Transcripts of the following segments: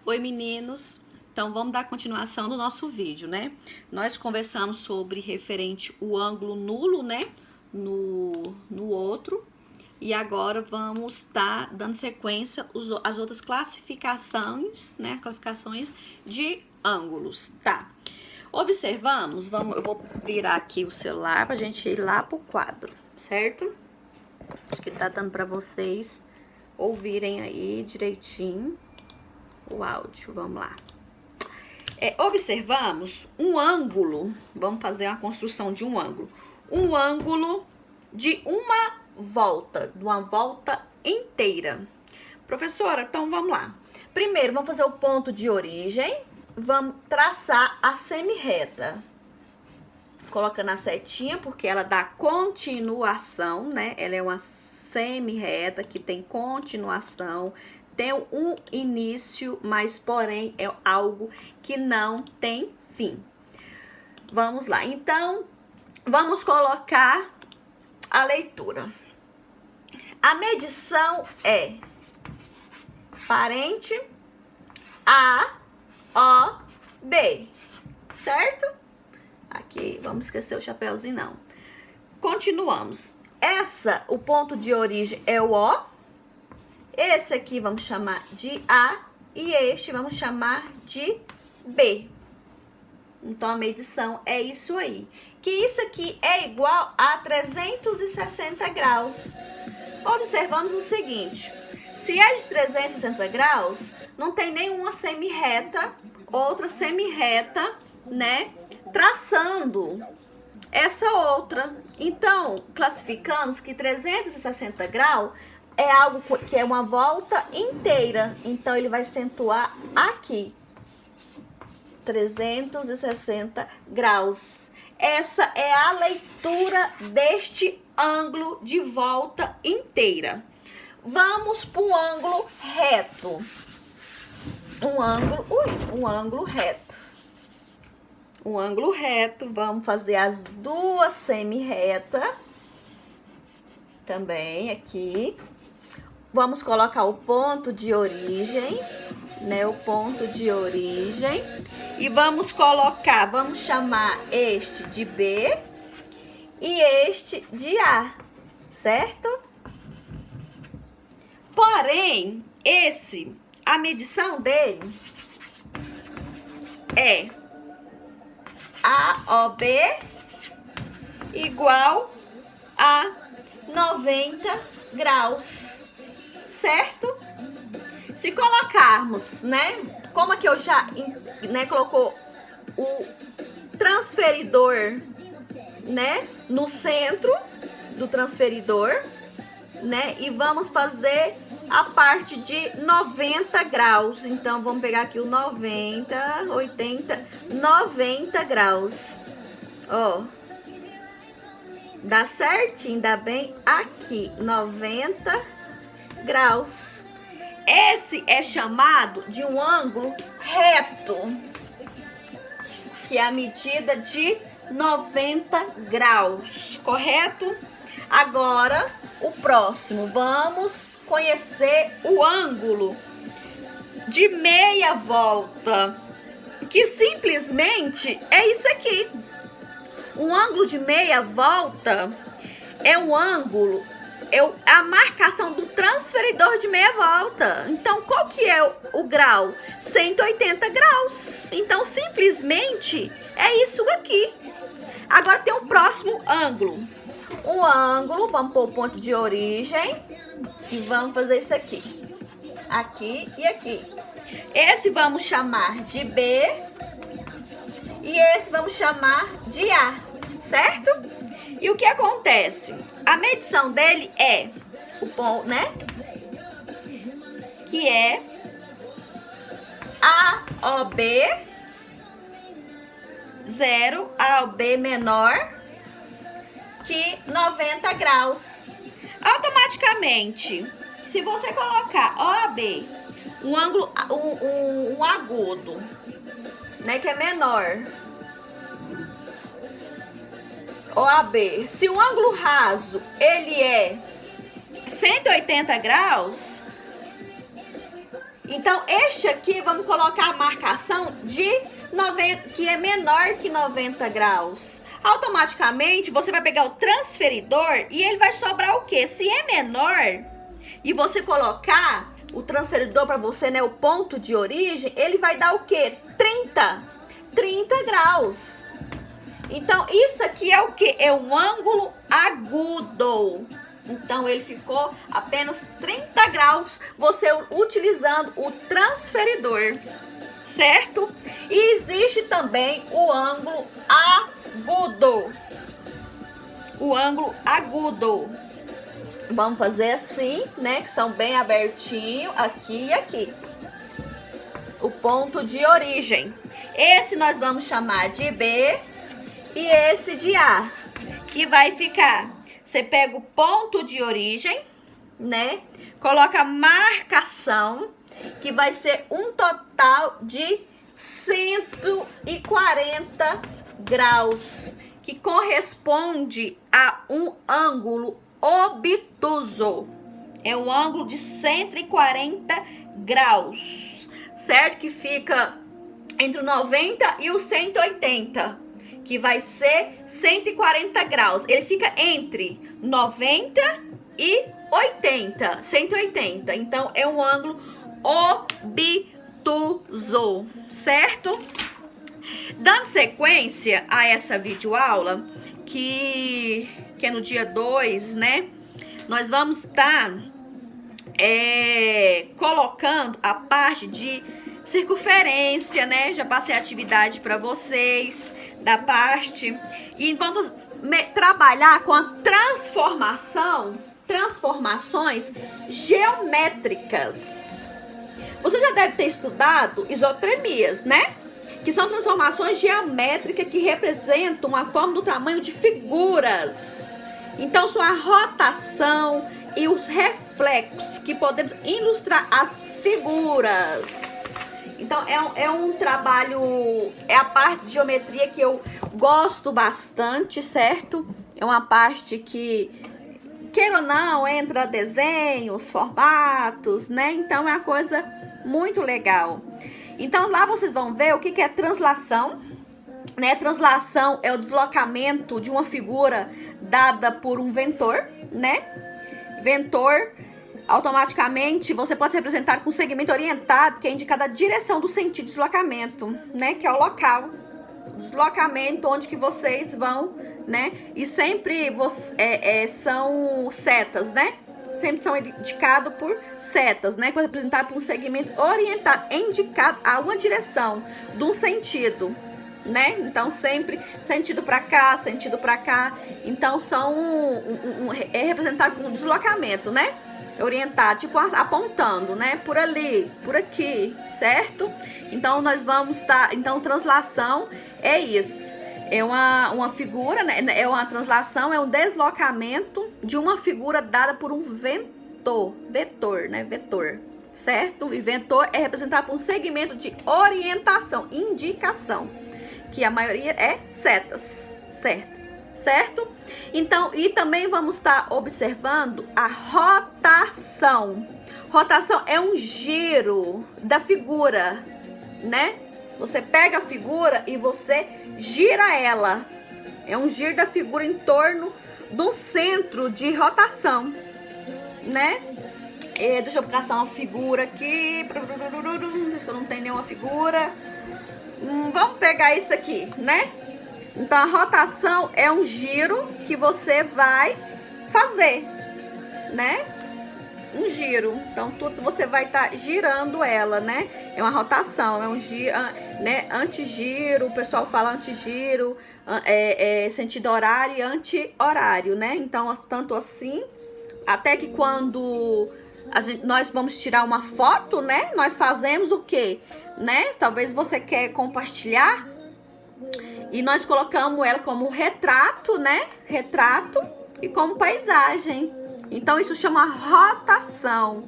Oi, meninos! Então, vamos dar continuação do nosso vídeo, né? Nós conversamos sobre referente o ângulo nulo, né? No outro. E agora vamos estar dando sequência às outras classificações, né? Classificações de ângulos, tá? Observamos, eu vou virar aqui o celular pra gente ir lá pro quadro, certo? Acho que tá dando pra vocês ouvirem aí direitinho o áudio, vamos lá. Observamos um ângulo, vamos fazer uma construção de um ângulo de uma volta inteira. Professora, então vamos lá. Primeiro, vamos fazer o ponto de origem, vamos traçar a semi-reta. Colocando a setinha, porque ela dá continuação, né? Ela é uma semi-reta que tem continuação, tem um início, mas porém é algo que não tem fim. Vamos lá, então, vamos colocar a leitura. A medição é parente A, O, B, certo? Aqui, vamos esquecer o chapéuzinho, não. Continuamos. O ponto de origem é o O. Esse aqui vamos chamar de A e este vamos chamar de B. Então, a medição é isso aí. Que isso aqui é igual a 360 graus. Observamos o seguinte. Se é de 360 graus, não tem nenhuma semi-reta, outra semi-reta, né? Traçando essa outra. Então, classificamos que 360 graus é algo que é uma volta inteira. Então, ele vai acentuar aqui. 360 graus. Essa é a leitura deste ângulo de volta inteira. Vamos para o ângulo reto. Um ângulo reto. Um ângulo reto, vamos fazer as duas semi-retas. Também aqui. Vamos colocar o ponto de origem, né? O ponto de origem. E vamos chamar este de B e este de A, certo? Porém, a medição dele é AOB igual a 90 graus, certo? Se colocarmos, né, como aqui eu já, né, colocou o transferidor, né, no centro do transferidor, né, e vamos fazer a parte de 90 graus. Então, vamos pegar aqui o 90, 80, 90 graus. Ó. Dá certinho, dá bem aqui, 90 graus. Esse é chamado de um ângulo reto, que é a medida de 90 graus, correto? Agora, o próximo, vamos conhecer o ângulo de meia volta, que simplesmente é isso aqui. Um ângulo de meia volta é um ângulo, a marcação do transferidor de meia volta. Então, qual que é o grau? 180 graus. Então, simplesmente é isso aqui. Agora tem o próximo ângulo. Um ângulo, vamos pôr o ponto de origem e vamos fazer isso aqui. Aqui e aqui. Esse vamos chamar de B e esse vamos chamar de A, certo? E o que acontece? A medição dele é o ponto, né? Que é AOB 0, AOB menor que 90 graus. Automaticamente, se você colocar OAB, um ângulo, um agudo, né, que é menor, OAB, se o ângulo raso ele é 180 graus, Então, este aqui, vamos colocar a marcação de 90, que é menor que 90 graus. Automaticamente, você vai pegar o transferidor e ele vai sobrar o quê? Se é menor e você colocar o transferidor para você, né, o ponto de origem, ele vai dar o quê? 30 graus. Então, isso aqui é o quê? É um ângulo agudo. Então, ele ficou apenas 30 graus, você utilizando o transferidor, certo? E existe também o ângulo agudo. O ângulo agudo. Vamos fazer assim, né? Que são bem abertinhos, aqui e aqui. O ponto de origem. Esse nós vamos chamar de B e esse de A. Que vai ficar... Você pega o ponto de origem, né? Coloca a marcação, que vai ser um total de 140 graus, que corresponde a um ângulo obtuso. É um ângulo de 140 graus, certo? Que fica entre o 90 e o 180. Que vai ser 140 graus. Ele fica entre 90 e 80, 180. Então, é um ângulo obtuso, certo? Dando sequência a essa videoaula, que é no dia 2, né? Nós vamos estar colocando a parte de circunferência, né? Já passei a atividade para vocês da parte. E vamos trabalhar com a transformações geométricas. Você já deve ter estudado isotremias, né? Que são transformações geométricas que representam a forma do tamanho de figuras. Então, são a rotação e os reflexos que podemos ilustrar as figuras. Então, é um trabalho, é a parte de geometria que eu gosto bastante, certo? É uma parte que, queira ou não, entra desenhos, formatos, né? Então, é uma coisa muito legal. Então, lá vocês vão ver o que é translação, né? Translação é o deslocamento de uma figura dada por um vetor, né? Vetor... Automaticamente, você pode se representar com um segmento orientado, que é indicada a direção do sentido de deslocamento, né? Que é o local, deslocamento onde que vocês vão, né? E sempre são setas, né? Sempre são indicados por setas, né? Pode representar por um segmento orientado, indicado a uma direção, de um sentido, né? Então, sempre sentido para cá, sentido para cá. Então, é representado com um deslocamento, né? Orientado, tipo apontando, né? Por ali, por aqui, certo? Então, nós vamos estar... Então, translação é isso. É uma figura, né? É uma translação, é um deslocamento de uma figura dada por um vetor, né? Vetor, certo? E vetor é representado por um segmento de orientação, indicação, que a maioria é setas, certo? Então, e também vamos estar observando a rotação. Rotação é um giro da figura, né? Você pega a figura e você gira ela. É um giro da figura em torno do centro de rotação, né? Deixa eu caçar uma figura aqui. Deixa que eu não tenho nenhuma figura. Vamos pegar isso aqui, né? Então, a rotação é um giro que você vai fazer, né? Um giro. Então, tudo você vai estar girando ela, né? É uma rotação, é um giro, né? Antigiro, o pessoal fala antigiro, sentido horário e anti-horário, né? Então, tanto assim, até que quando nós vamos tirar uma foto, né? Nós fazemos o quê? Né? Talvez você quer compartilhar e nós colocamos ela como retrato, né? Retrato e como paisagem. Então, isso chama rotação,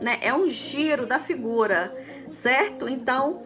né? É um giro da figura, certo? Então,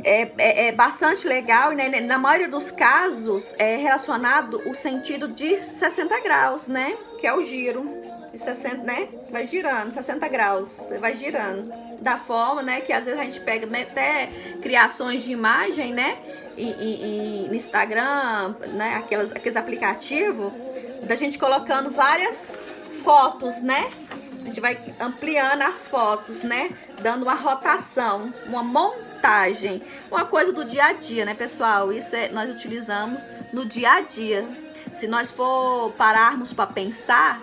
é bastante legal, né? Na maioria dos casos, é relacionado o sentido de 60 graus, né? Que é o giro, de 60, né? Vai girando, 60 graus, você vai girando. Da forma, né, que às vezes a gente pega até criações de imagem, né? E no Instagram, né, aqueles aplicativos, da gente colocando várias fotos, né? A gente vai ampliando as fotos, né? Dando uma rotação, uma montagem. Uma coisa do dia a dia, né, pessoal? Isso nós utilizamos no dia a dia. Se nós for pararmos para pensar,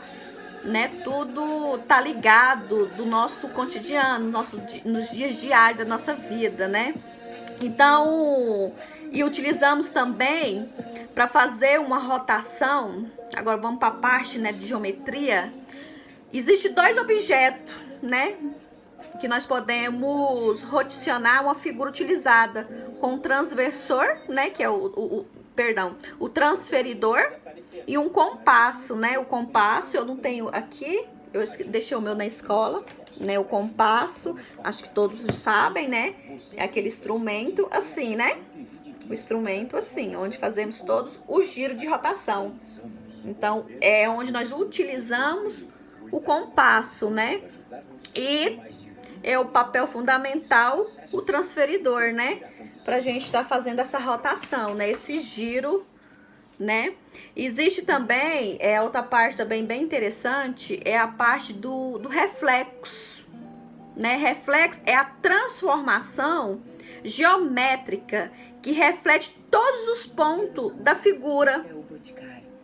né, tudo tá ligado do nosso cotidiano, nos dias diários da nossa vida, né? Então, e utilizamos também para fazer uma rotação. Agora vamos para a parte, né, de geometria. Existem dois objetos, né, que nós podemos rotacionar uma figura utilizada com o transversor, né, que é o transferidor, e um compasso, né? O compasso eu não tenho aqui, eu deixei o meu na escola, né? O compasso, acho que todos sabem, né? É aquele instrumento assim, né? O instrumento assim, onde fazemos todos o giro de rotação. Então, é onde nós utilizamos o compasso, né? E é o papel fundamental, o transferidor, né? Pra gente estar fazendo essa rotação, né? Esse giro, né? Existe também, outra parte também bem interessante, é a parte do reflexo, né? Reflexo é a transformação geométrica que reflete todos os pontos da figura.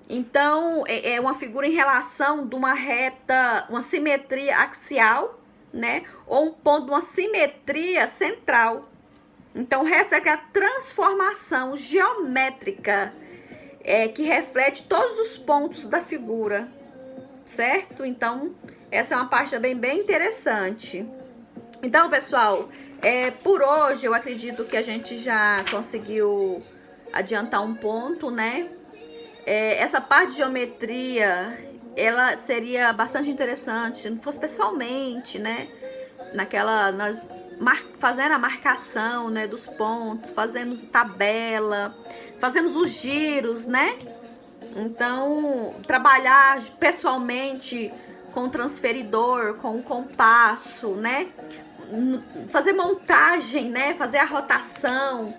Então, é uma figura em relação de uma reta, uma simetria axial, né? Ou um ponto de uma simetria central. Então, reflete a transformação geométrica que reflete todos os pontos da figura, certo? Então, essa é uma parte também bem interessante. Então, pessoal, por hoje eu acredito que a gente já conseguiu adiantar um ponto, né? Essa parte de geometria, ela seria bastante interessante se não fosse pessoalmente, né? Nós fazendo a marcação, né, dos pontos, fazemos tabela, fazemos os giros, né? Então, trabalhar pessoalmente com o transferidor, com o compasso, né? Fazer montagem, né? Fazer a rotação,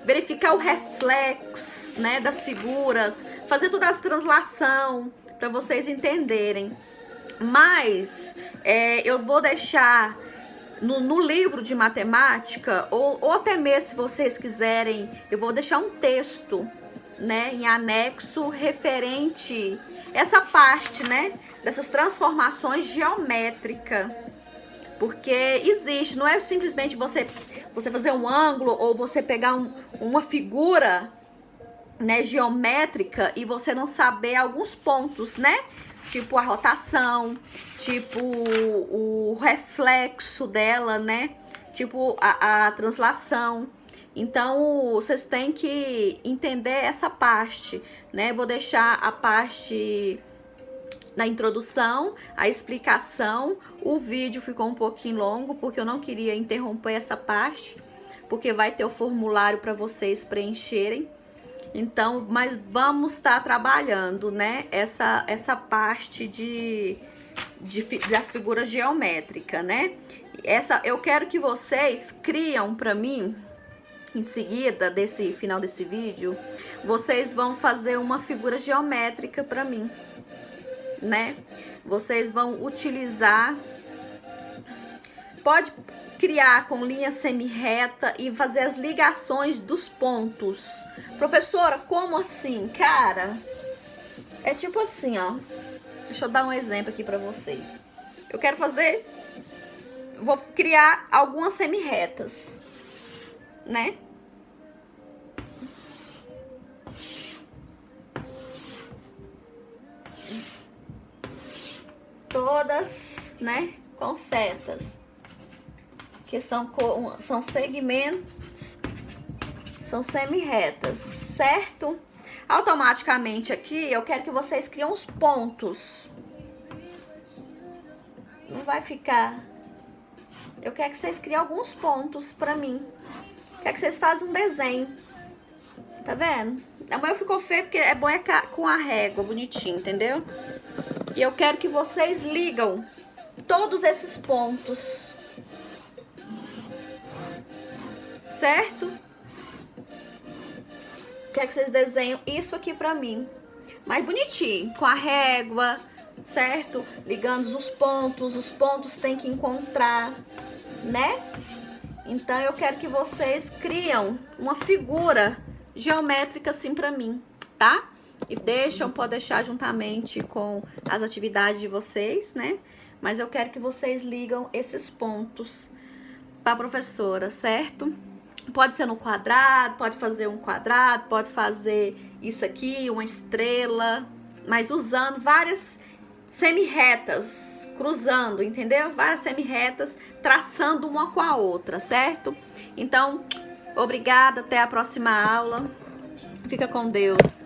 verificar o reflexo, né, das figuras, fazer toda a translação para vocês entenderem. Mas eu vou deixar no livro de matemática, ou até mesmo se vocês quiserem, eu vou deixar um texto, né, em anexo referente essa parte, né, dessas transformações geométricas. Porque existe, não é simplesmente você fazer um ângulo ou você pegar uma figura, né, geométrica e você não saber alguns pontos, né? Tipo a rotação, tipo o reflexo dela, né? Tipo a translação. Então, vocês têm que entender essa parte, né? Vou deixar a parte na introdução, a explicação. O vídeo ficou um pouquinho longo porque eu não queria interromper essa parte, porque vai ter o formulário para vocês preencherem. Então, mas vamos estar trabalhando, né, essa parte das figuras geométricas, né? Eu quero que vocês criam para mim, em seguida desse final desse vídeo, vocês vão fazer uma figura geométrica para mim, né? Vocês vão utilizar, pode criar com linha semi-reta e fazer as ligações dos pontos. Professora, como assim? Cara, é tipo assim, ó. Deixa eu dar um exemplo aqui pra vocês. Eu quero vou criar algumas semi-retas, né? Todas, né, com setas, que são segmentos, são semi-retas, certo? Automaticamente aqui, eu quero que vocês criem os pontos. Não vai ficar... Eu quero que vocês criem alguns pontos pra mim. Quero que vocês façam um desenho. Tá vendo? Amanhã ficou feio porque é bom com a régua, bonitinho, entendeu? E eu quero que vocês ligam todos esses pontos. Certo? Quero que vocês desenhem isso aqui pra mim. Mais bonitinho, com a régua, certo? Ligando os pontos tem que encontrar, né? Então eu quero que vocês criam uma figura geométrica assim pra mim, tá? E pode deixar juntamente com as atividades de vocês, né? Mas eu quero que vocês ligam esses pontos pra professora, certo? Pode ser no quadrado, pode fazer um quadrado, pode fazer isso aqui, uma estrela, mas usando várias semi-retas, cruzando, entendeu? Várias semi-retas, traçando uma com a outra, certo? Então, obrigada, até a próxima aula. Fica com Deus.